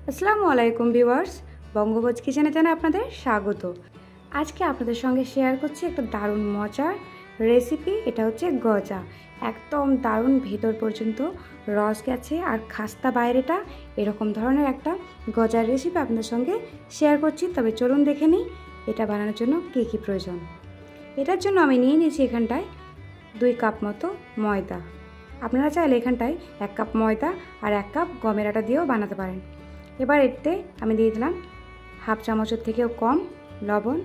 আসসালামু আলাইকুম ভিউয়ার্স, বঙ্গভোজ কিচেনে জানাই আপনাদের স্বাগত। আজকে আপনাদের সঙ্গে শেয়ার করছি একটা দারুণ মজার রেসিপি। এটা হচ্ছে গজা। একদম দারুণ, ভেতর পর্যন্ত রস গেছে আর খাস্তা বাইরেটা, এরকম ধরনের একটা গজার রেসিপি আপনাদের সঙ্গে শেয়ার করছি। তবে চলুন দেখে নিই এটা বানানোর জন্য কী কী প্রয়োজন। এটার জন্য আমি নিয়ে নিয়েছি এখানটায় 2 কাপ মতো ময়দা। আপনারা চাইলে এখানটায় 1 কাপ ময়দা আর 1 কাপ গমের আটা দিয়েও বানাতে পারেন। এবার এতে আমি দিয়ে দিলাম হাফ চামচের থেকেও কম লবণ।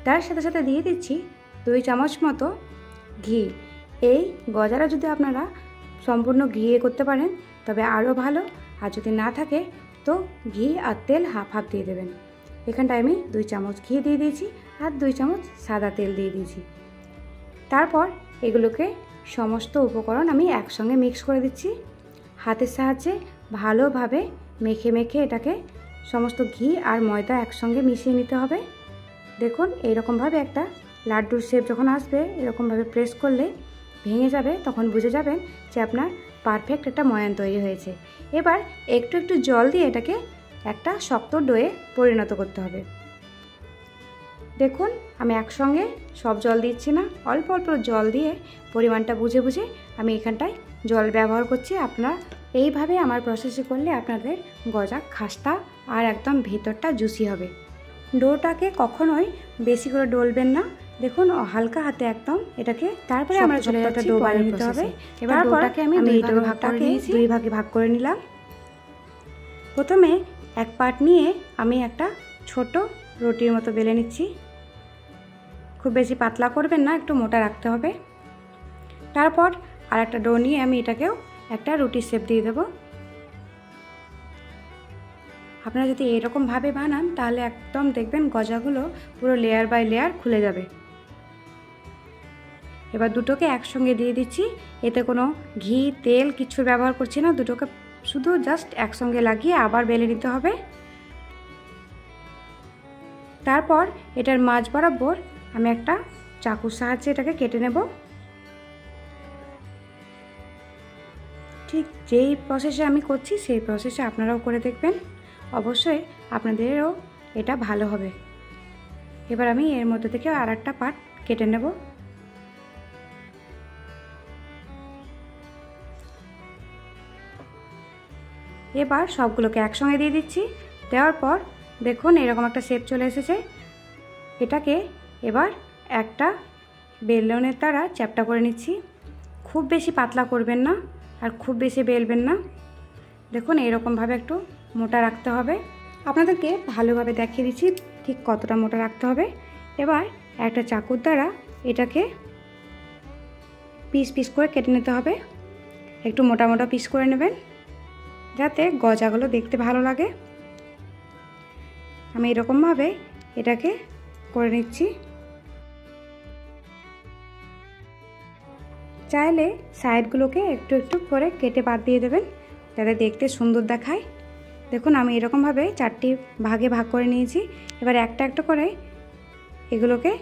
তার সাথে সাথে দিয়ে দিচ্ছি 2 চামচ মতো ঘি। এই গজাটা যদি আপনারা সম্পূর্ণ ঘিয়ে করতে পারেন তবে আরও ভালো, আর যদি না থাকে তো ঘি আর তেল হাফ হাফ দিয়ে দেবেন। এখানটায় আমি 2 চামচ ঘি দিয়ে দিয়েছি আর 2 চামচ সাদা তেল দিয়ে দিয়েছি। তারপর এগুলোকে সমস্ত উপকরণ আমি একসঙ্গে মিক্স করে দিচ্ছি। হাতের সাহায্যে ভালোভাবে মেখে মেখে এটাকে সমস্ত ঘি আর ময়দা একসঙ্গে মিশিয়ে নিতে হবে। দেখুন এইরকমভাবে একটা লাড্ডুর শেপ যখন আসবে, এরকমভাবে প্রেস করলে ভেঙে যাবে, তখন বুঝে যাবেন যে আপনার পারফেক্ট একটা ময়ান তৈরি হয়েছে। এবার একটু একটু জল দিয়ে এটাকে একটা শক্ত ডোয়ে পরিণত করতে হবে। দেখুন আমি একসঙ্গে সব জল দিচ্ছি না, অল্প অল্প জল দিয়ে পরিমাণটা বুঝে বুঝে আমি এখানটায় জল ব্যবহার করছি। আপনারা এইভাবে আমার প্রসেসে করলে আপনাদের গজা খাস্তা আর একদম ভেতরটা জুসি হবে। ডোটাকে কখনোই বেশি করে ডলবেন না, দেখুন হালকা হাতে একদম এটাকে। তারপরে আমরা চলে একটা ডো বানিয়ে নিতে হবে। এবার ডোটাকে আমি দুই ভাগে ভাগ করে নিলাম। প্রথমে এক পার্ট নিয়ে আমি একটা ছোট রুটির মতো বেলে নিচ্ছি। খুব বেশি পাতলা করবেন না, একটু মোটা রাখতে হবে। তারপর আর একটা ডো নিয়ে আমি এটাকেও একটা রুটির শেপ দিয়ে দেব। আপনারা যদি এরকমভাবে বানান তাহলে একদম দেখবেন গজাগুলো পুরো লেয়ার বাই লেয়ার খুলে যাবে। এবার দুটোকে একসঙ্গে দিয়ে দিচ্ছি। এতে কোনো ঘি তেল কিছু ব্যবহার করছি না, দুটোকে শুধু জাস্ট একসঙ্গে লাগিয়ে আবার বেলে নিতে হবে। তারপর এটার মাঝ বরাবর আমি একটা চাকুর সাহায্যে এটাকে কেটে নেব। ঠিক যেই প্রসেসে আমি করছি সেই প্রসেসে আপনারাও করে দেখবেন, অবশ্যই আপনাদেরও এটা ভালো হবে। এবার আমি এর মধ্যে থেকে আর একটা পার্ট কেটে নেব। এবার সবগুলোকে একসঙ্গে দিয়ে দিচ্ছি। দেওয়ার পর দেখুন এরকম একটা শেপ চলে এসেছে। এটাকে এবার একটা বেলনের দ্বারা চ্যাপটা করে নিচ্ছি। খুব বেশি পাতলা করবেন না আর খুব বেশি বেলবেন না। দেখুন এরকমভাবে একটু মোটা রাখতে হবে। আপনাদেরকে ভালোভাবে দেখিয়ে দিচ্ছি ঠিক কতটা মোটা রাখতে হবে। এবার একটা চাকুর দ্বারা এটাকে পিস পিস করে কেটে নিতে হবে। একটু মোটা মোটা পিস করে নেবেন যাতে গজাগুলো দেখতে ভালো লাগে। আমি এরকমভাবে এটাকে করে নিচ্ছি। চাইলে সাইডগুলোকে একটু একটু করে কেটে বাদ দিয়ে দেবেন যাতে দেখতে সুন্দর দেখায়। দেখুন আমি এরকমভাবে 4টি ভাগে ভাগ করে নিয়েছি। এবার একটা একটা করে এগুলোকে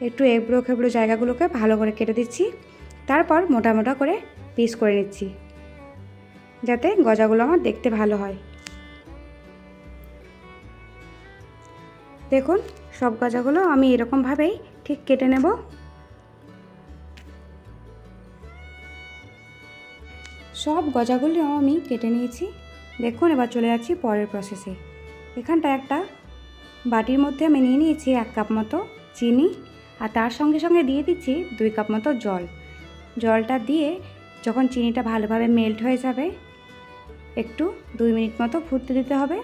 একটু এবড়ো খেবড়ো জায়গাগুলোকে ভালো করে কেটে দিচ্ছি। তারপর মোটা মোটা করে পিস করে নিচ্ছি যাতে গজাগুলো আমার দেখতে ভালো হয়। দেখুন সব গজাগুলো আমি এরকমভাবেই ঠিক কেটে নেব। সব গজাগুলো আমি কেটে নিয়েছি। দেখুন এবার চলে যাচ্ছি পরের প্রসেসে। এখানটা একটা বাটির মধ্যে আমি নিয়ে নিয়েছি 1 কাপ মতো চিনি আর তার সঙ্গে সঙ্গে দিয়ে দিচ্ছি 2 কাপ মতো জল। জলটা দিয়ে যখন চিনিটা ভালোভাবে মেল্ট হয়ে যাবে একটু 2 মিনিট মতো ফুটতে দিতে হবে।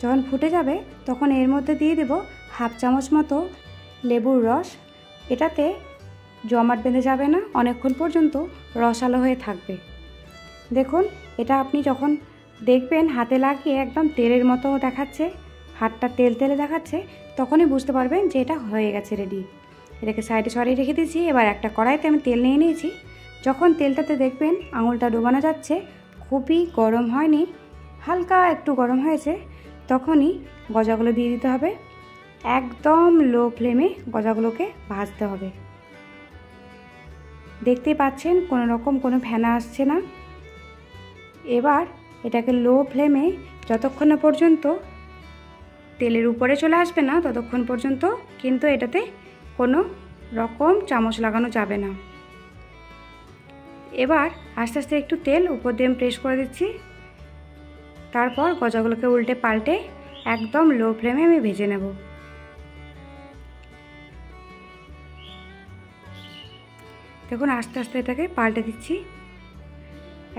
যখন ফুটে যাবে তখন এর মধ্যে দিয়ে দেব হাফ চামচ মতো লেবুর রস। এটাতে জমাট বেঁধে যাবে না, অনেকক্ষণ পর্যন্ত রসালো হয়ে থাকবে। দেখুন এটা আপনি যখন দেখবেন হাতে লাগিয়ে একদম তেলের মতো দেখাচ্ছে, হাতটা তেল তেলে দেখাচ্ছে, তখনই বুঝতে পারবেন যে এটা হয়ে গেছে রেডি। এটাকে সাইডে সরিয়ে রেখে দিয়েছি। এবার একটা কড়াইতে আমি তেল নিয়ে নিয়েছি। যখন তেলটাতে দেখবেন আঙুলটা ডুবানো যাচ্ছে, খুবই গরম হয়নি, হালকা একটু গরম হয়েছে, তখনই গজাগুলো দিয়ে দিতে হবে। একদম লো ফ্লেমে গজাগুলোকে ভাজতে হবে। দেখতেই পাচ্ছেন কোনো রকম কোনো ফেনা আসছে না। এবার এটাকে লো ফ্লেমে যতক্ষণ না পর্যন্ত তেলের উপরে চলে আসবে না ততক্ষণ পর্যন্ত কিন্তু এটাতে কোনো রকম চামচ লাগানো যাবে না। এবার আস্তে আস্তে একটু তেল উপর দিয়ে প্রেস করে দিচ্ছি। তারপর গজাগুলোকে উল্টে পাল্টে একদম লো ফ্লেমে আমি ভেজে নেব। দেখুন আস্তে আস্তে এটাকে পাল্টে দিচ্ছি।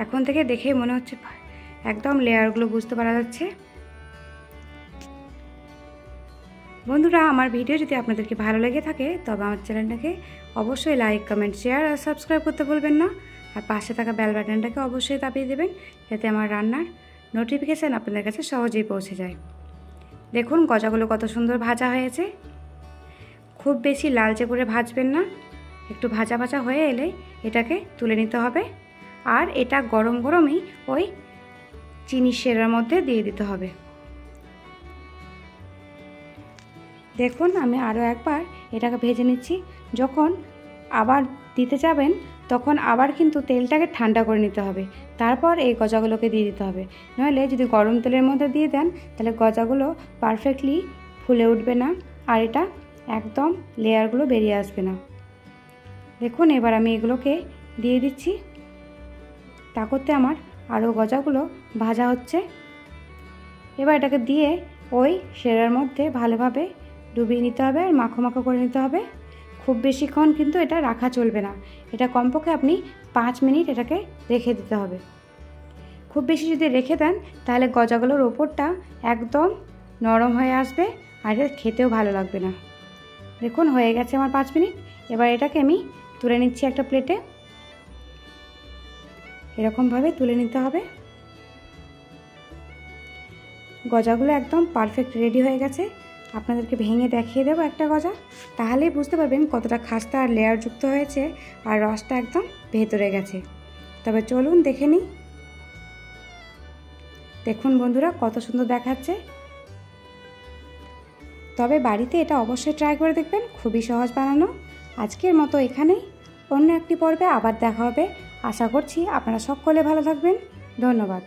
এখন থেকে দেখে মনে হচ্ছে একদম লেয়ারগুলো বুঝতে পারা যাচ্ছে। বন্ধুরা, আমার ভিডিও যদি আপনাদেরকে ভালো লেগে থাকে তবে আমার চ্যানেলটাকে অবশ্যই লাইক, কমেন্ট, শেয়ার আর সাবস্ক্রাইব করতে ভুলবেন না। আর পাশে থাকা বেল বাটনটাকে অবশ্যই দাবিয়ে দেবেন যাতে আমার রান্নার নোটিফিকেশান আপনাদের কাছে সহজেই পৌঁছে যায়। দেখুন গজাগুলো কত সুন্দর ভাজা হয়েছে। খুব বেশি লালচে করে ভাজবেন না, একটু ভাজা ভাজা হয়ে এলে এটাকে তুলে নিতে হবে। আর এটা গরম গরমই ওই চিনি শিরার মধ্যে দিয়ে দিতে হবে। দেখুন আমি আরও একবার এটাকে ভেজে নিচ্ছি। যখন আবার দিতে যাবেন তখন আবার কিন্তু তেলটাকে ঠান্ডা করে নিতে হবে, তারপর এই গজাগুলোকে দিয়ে দিতে হবে। নইলে যদি গরম তেলের মধ্যে দিয়ে দেন তাহলে গজাগুলো পারফেক্টলি ফুলে উঠবে না আর এটা একদম লেয়ারগুলো বেরিয়ে আসবে না। দেখুন এবার আমি এগুলোকে দিয়ে দিচ্ছি। তা করতে আমার আরও গজাগুলো ভাজা হচ্ছে। এবার এটাকে দিয়ে ওই শিরার মধ্যে ভালোভাবে ডুবিয়ে নিতে হবে আর মাখো মাখো করে নিতে হবে। খুব বেশিক্ষণ কিন্তু এটা রাখা চলবে না, এটা কমপক্ষে আপনি 5 মিনিট এটাকে রেখে দিতে হবে। খুব বেশি যদি রেখে দেন তাহলে গজাগুলোর ওপরটা একদম নরম হয়ে আসবে আর এটা খেতেও ভালো লাগবে না। দেখুন হয়ে গেছে আমার 5 মিনিট। এবার এটাকে আমি তুলে নিচ্ছি একটা প্লেটে। এরকমভাবে তুলে নিতে হবে। গজাগুলো একদম পারফেক্ট রেডি হয়ে গেছে। আপনাদেরকে ভেঙে দেখিয়ে দেবো একটা গজা, তাহলেই বুঝতে পারবেন কতটা খাস্তা আর লেয়ার যুক্ত হয়েছে আর রসটা একদম ভেতরে গেছে। তবে চলুন দেখে নিই। দেখুন বন্ধুরা কত সুন্দর দেখাচ্ছে। তবে বাড়িতে এটা অবশ্যই ট্রাই করে দেখবেন, খুবই সহজ বানানো। আজকের মতো এখানেই, অন্য একটি পর্বে আবার দেখা হবে। আশা করছি আপনারা সকলে ভালো থাকবেন। ধন্যবাদ।